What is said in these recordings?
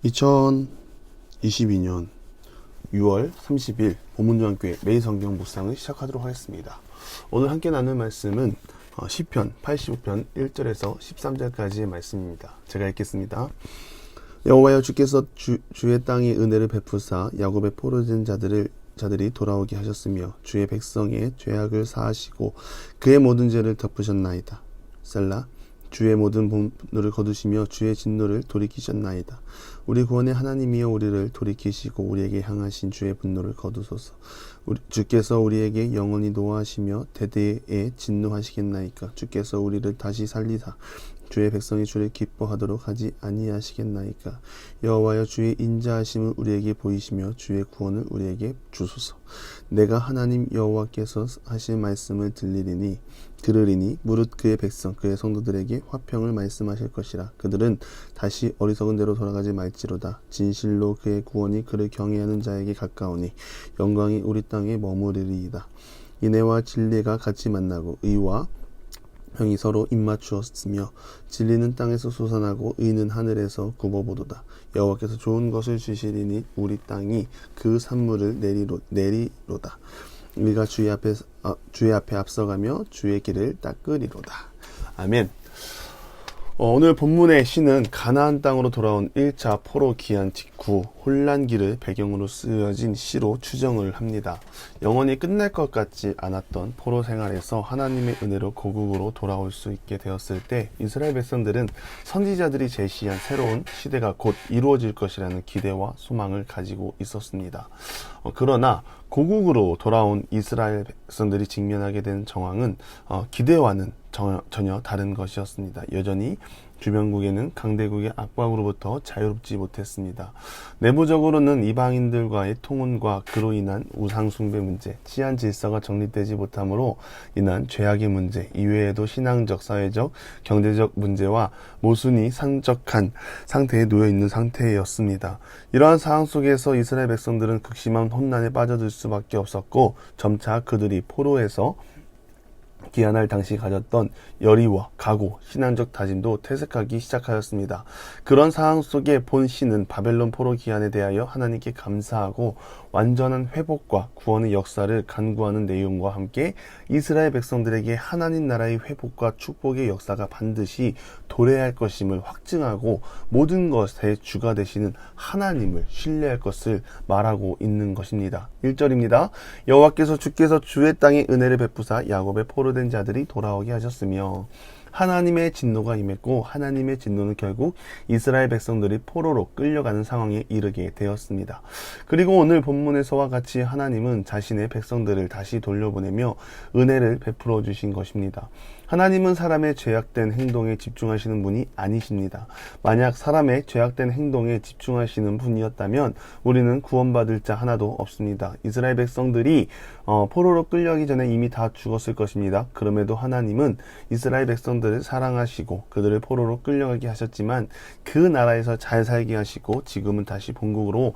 2022년 6월 30일 보문정교회 매일 성경 묵상을 시작하도록 하겠습니다. 오늘 함께 나눌 말씀은 시편 85편 1절에서 13절까지의 말씀입니다. 제가 읽겠습니다. 여호와여, 주께서 주의 땅에 은혜를 베푸사 야곱의 포로된 자들이 돌아오게 하셨으며 주의 백성의 죄악을 사하시고 그의 모든 죄를 덮으셨나이다. 셀라. 주의 모든 분노를 거두시며 주의 진노를 돌이키셨나이다. 우리 구원의 하나님이여, 우리를 돌이키시고 우리에게 향하신 주의 분노를 거두소서. 주께서 우리에게 영원히 노하시며 대대에 진노하시겠나이까. 주께서 우리를 다시 살리사 주의 백성이 주를 기뻐하도록 하지 아니하시겠나이까. 여호와여, 주의 인자하심을 우리에게 보이시며 주의 구원을 우리에게 주소서. 내가 하나님 여호와께서 하신 말씀을 들으리니 무릇 그의 백성 그의 성도들에게 화평을 말씀하실 것이라. 그들은 다시 어리석은 대로 돌아가지 말지로다. 진실로 그의 구원이 그를 경외하는 자에게 가까우니 영광이 우리 땅에 머무르리이다. 인애와 진리가 같이 만나고 의와 평이 서로 입맞추었으며 진리는 땅에서 솟아나고 의는 하늘에서 굽어보도다. 여호와께서 좋은 것을 주시리니 우리 땅이 그 산물을 내리로다. 우리가 주의 앞에 앞서가며 주의 길을 닦으리로다. 아멘. 오늘 본문의 시는 가나안 땅으로 돌아온 1차 포로 귀환 직후 혼란기를 배경으로 쓰여진 시로 추정을 합니다. 영원히 끝날 것 같지 않았던 포로 생활에서 하나님의 은혜로 고국으로 돌아올 수 있게 되었을 때 이스라엘 백성들은 선지자들이 제시한 새로운 시대가 곧 이루어질 것이라는 기대와 소망을 가지고 있었습니다. 그러나 고국으로 돌아온 이스라엘 백성들이 직면하게 된 정황은 기대와는 전혀 다른 것이었습니다. 여전히 주변국에는 강대국의 압박으로부터 자유롭지 못했습니다. 내부적으로는 이방인들과의 통혼과 그로 인한 우상숭배 문제, 치안 질서가 정립되지 못함으로 인한 죄악의 문제, 이외에도 신앙적, 사회적, 경제적 문제와 모순이 산적한 상태에 놓여있는 상태였습니다. 이러한 상황 속에서 이스라엘 백성들은 극심한 혼란에 빠져들 수밖에 없었고 점차 그들이 포로에서 귀환할 당시 가졌던 열의와 각오, 신앙적 다짐도 퇴색하기 시작하였습니다. 그런 상황 속에 본 시는 바벨론 포로 귀환에 대하여 하나님께 감사하고 완전한 회복과 구원의 역사를 간구하는 내용과 함께 이스라엘 백성들에게 하나님 나라의 회복과 축복의 역사가 반드시 도래할 것임을 확증하고 모든 것의 주가 되시는 하나님을 신뢰할 것을 말하고 있는 것입니다. 1절입니다. 여호와께서 주께서 주의 땅에 은혜를 베푸사 야곱의 포로된 자들이 돌아오게 하셨으며, 하나님의 진노가 임했고 하나님의 진노는 결국 이스라엘 백성들이 포로로 끌려가는 상황에 이르게 되었습니다. 그리고 오늘 본문에서와 같이 하나님은 자신의 백성들을 다시 돌려보내며 은혜를 베풀어 주신 것입니다. 하나님은 사람의 죄악된 행동에 집중하시는 분이 아니십니다. 만약 사람의 죄악된 행동에 집중하시는 분이었다면 우리는 구원받을 자 하나도 없습니다. 이스라엘 백성들이 포로로 끌려가기 전에 이미 다 죽었을 것입니다. 그럼에도 하나님은 이스라엘 백성들을 사랑하시고 그들을 포로로 끌려가게 하셨지만 그 나라에서 잘 살게 하시고 지금은 다시 본국으로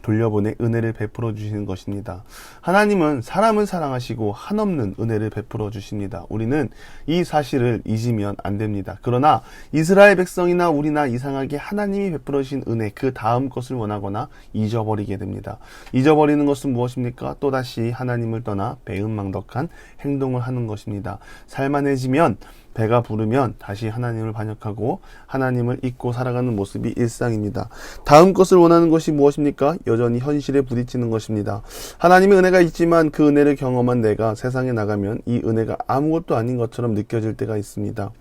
돌려보내 은혜를 베풀어 주시는 것입니다. 하나님은 사람을 사랑하시고 한없는 은혜를 베풀어 주십니다. 우리는 이 사실을 잊으면 안 됩니다. 그러나 이스라엘 백성이나 우리나 이상하게 하나님이 베풀어 주신 은혜 그 다음 것을 원하거나 잊어버리게 됩니다. 잊어버리는 것은 무엇입니까? 또다시 하나님을 떠나 배은망덕한 행동을 하는 것입니다. 살만해지면 배가 부르면 다시 하나님을 반역하고 하나님을 잊고 살아가는 모습이 일상입니다. 다음 것을 원하는 것이 무엇입니까? 여전히 현실에 부딪히는 것입니다. 하나님의 은혜가 있지만 그 은혜를 경험한 내가 세상에 나가면 이 은혜가 아무것도 아닌 것처럼 느껴질 때가 있습니다.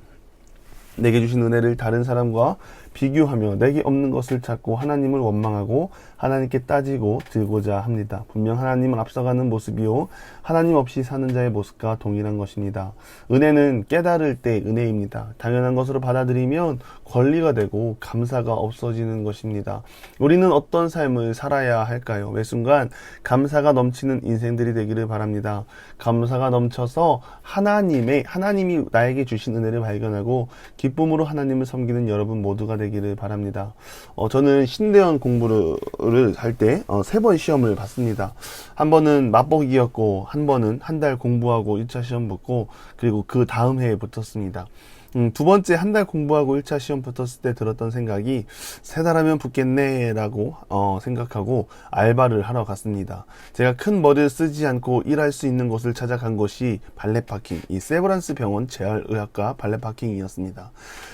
내게 주신 은혜를 다른 사람과 비교하며 내게 없는 것을 찾고 하나님을 원망하고 하나님께 따지고 들고자 합니다. 분명 하나님을 앞서가는 모습이요 하나님 없이 사는 자의 모습과 동일한 것입니다. 은혜는 깨달을 때 은혜입니다. 당연한 것으로 받아들이면 권리가 되고 감사가 없어지는 것입니다. 우리는 어떤 삶을 살아야 할까요? 매 순간 감사가 넘치는 인생들이 되기를 바랍니다. 감사가 넘쳐서 하나님이 나에게 주신 은혜를 발견하고 기쁨으로 하나님을 섬기는 여러분 모두가 되기를 바랍니다. 저는 신대원 공부를 할 때 3번 시험을 봤습니다. 한 번은 맛보기였고 한 번은 한 달 공부하고 1차 시험 붙고 그리고 그 다음 해에 붙었습니다. 두 번째, 한 달 공부하고 1차 시험 붙었을 때 들었던 생각이 3달 하면 붙겠네 라고 생각하고 알바를 하러 갔습니다. 제가 큰 머리를 쓰지 않고 일할 수 있는 곳을 찾아간 곳이 발레파킹, 이 세브란스 병원 재활의학과 발레파킹이었습니다.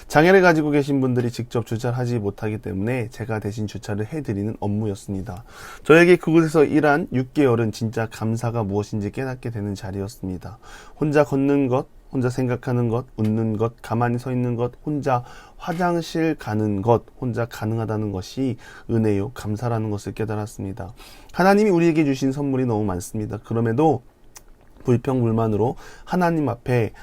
장애를 가지고 계신 분들이 직접 주차를 하지 못하기 때문에 제가 대신 주차를 해드리는 업무였습니다. 저에게 그곳에서 일한 6개월은 진짜 감사가 무엇인지 깨닫게 되는 자리였습니다. 혼자 걷는 것, 혼자 생각하는 것, 웃는 것, 가만히 서 있는 것, 혼자 화장실 가는 것, 혼자 가능하다는 것이 은혜요, 감사라는 것을 깨달았습니다. 하나님이 우리에게 주신 선물이 너무 많습니다. 그럼에도 불평불만으로 하나님 앞에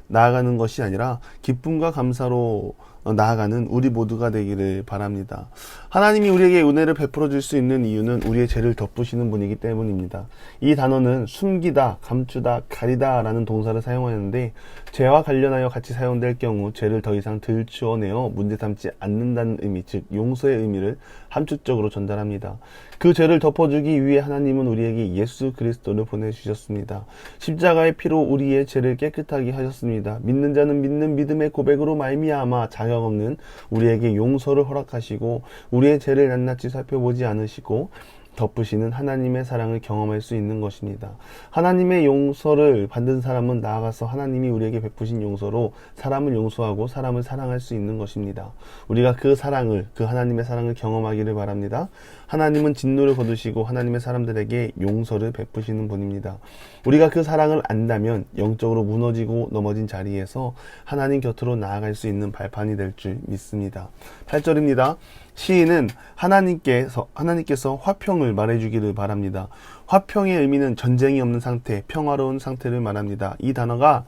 나아가는 것이 아니라 기쁨과 감사로 나아가는 우리 모두가 되기를 바랍니다. 하나님이 우리에게 은혜를 베풀어 줄 수 있는 이유는 우리의 죄를 덮으시는 분이기 때문입니다. 이 단어는 숨기다, 감추다, 가리다 라는 동사를 사용하는데 죄와 관련하여 같이 사용될 경우 죄를 더 이상 들추어내어 문제 삼지 않는다는 의미, 즉 용서의 의미를 함축적으로 전달합니다. 그 죄를 덮어주기 위해 하나님은 우리에게 예수 그리스도를 보내주셨습니다. 십자가의 피로 우리의 죄를 깨끗하게 하셨습니다. 믿는 자는 믿는 믿음의 고백으로 말미암아 자격 없는 우리에게 용서를 허락하시고 우리의 죄를 낱낱이 살펴보지 않으시고 덮으시는 하나님의 사랑을 경험할 수 있는 것입니다. 하나님의 용서를 받은 사람은 나아가서 하나님이 우리에게 베푸신 용서로 사람을 용서하고 사람을 사랑할 수 있는 것입니다. 우리가 그 하나님의 사랑을 경험하기를 바랍니다. 하나님은 진노를 거두시고 하나님의 사람들에게 용서를 베푸시는 분입니다. 우리가 그 사랑을 안다면 영적으로 무너지고 넘어진 자리에서 하나님 곁으로 나아갈 수 있는 발판이 될 줄 믿습니다. 8절입니다. 시인은 하나님께서 화평을 말해주기를 바랍니다. 화평의 의미는 전쟁이 없는 상태, 평화로운 상태를 말합니다. 이 단어가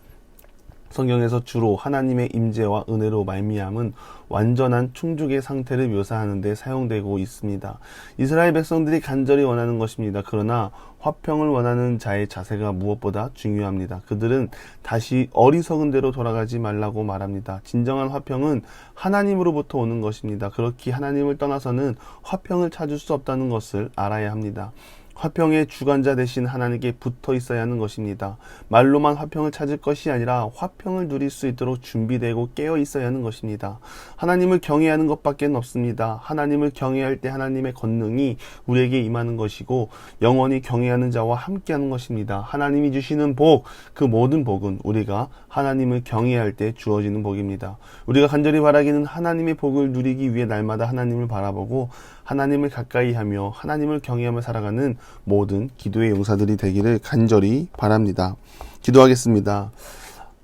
성경에서 주로 하나님의 임재와 은혜로 말미암은 완전한 충족의 상태를 묘사하는 데 사용되고 있습니다. 이스라엘 백성들이 간절히 원하는 것입니다. 그러나 화평을 원하는 자의 자세가 무엇보다 중요합니다. 그들은 다시 어리석은 대로 돌아가지 말라고 말합니다. 진정한 화평은 하나님으로부터 오는 것입니다. 그렇기에 하나님을 떠나서는 화평을 찾을 수 없다는 것을 알아야 합니다. 화평의 주관자 되신 하나님께 붙어 있어야 하는 것입니다. 말로만 화평을 찾을 것이 아니라 화평을 누릴 수 있도록 준비되고 깨어 있어야 하는 것입니다. 하나님을 경외하는 것밖에 없습니다. 하나님을 경외할 때 하나님의 권능이 우리에게 임하는 것이고 영원히 경외하는 자와 함께하는 것입니다. 하나님이 주시는 복, 그 모든 복은 우리가 하나님을 경외할 때 주어지는 복입니다. 우리가 간절히 바라기는 하나님의 복을 누리기 위해 날마다 하나님을 바라보고 하나님을 가까이 하며 하나님을 경외하며 살아가는 모든 기도의 용사들이 되기를 간절히 바랍니다. 기도하겠습니다.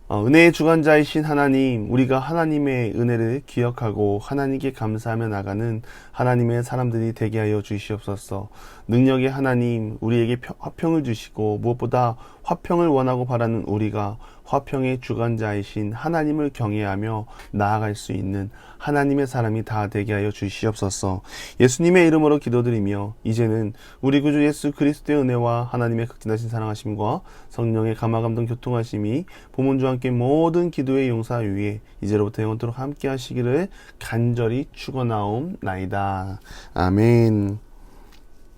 은혜의 주관자이신 하나님, 우리가 하나님의 은혜를 기억하고 하나님께 감사하며 나가는 하나님의 사람들이 되게 하여 주시옵소서. 능력의 하나님, 우리에게 화평을 주시고 무엇보다 화평을 원하고 바라는 우리가 화평의 주관자이신 하나님을 경외하며 나아갈 수 있는 하나님의 사람이 다 되게 하여 주시옵소서. 예수님의 이름으로 기도드리며 이제는 우리 구주 예수 그리스도의 은혜와 하나님의 극진하신 사랑하심과 성령의 감화감동 교통하심이 보문주와 함께 모든 기도의 용사 위에 이제로부터 영원토록 함께 하시기를 간절히 축원하옵나이다. 아멘.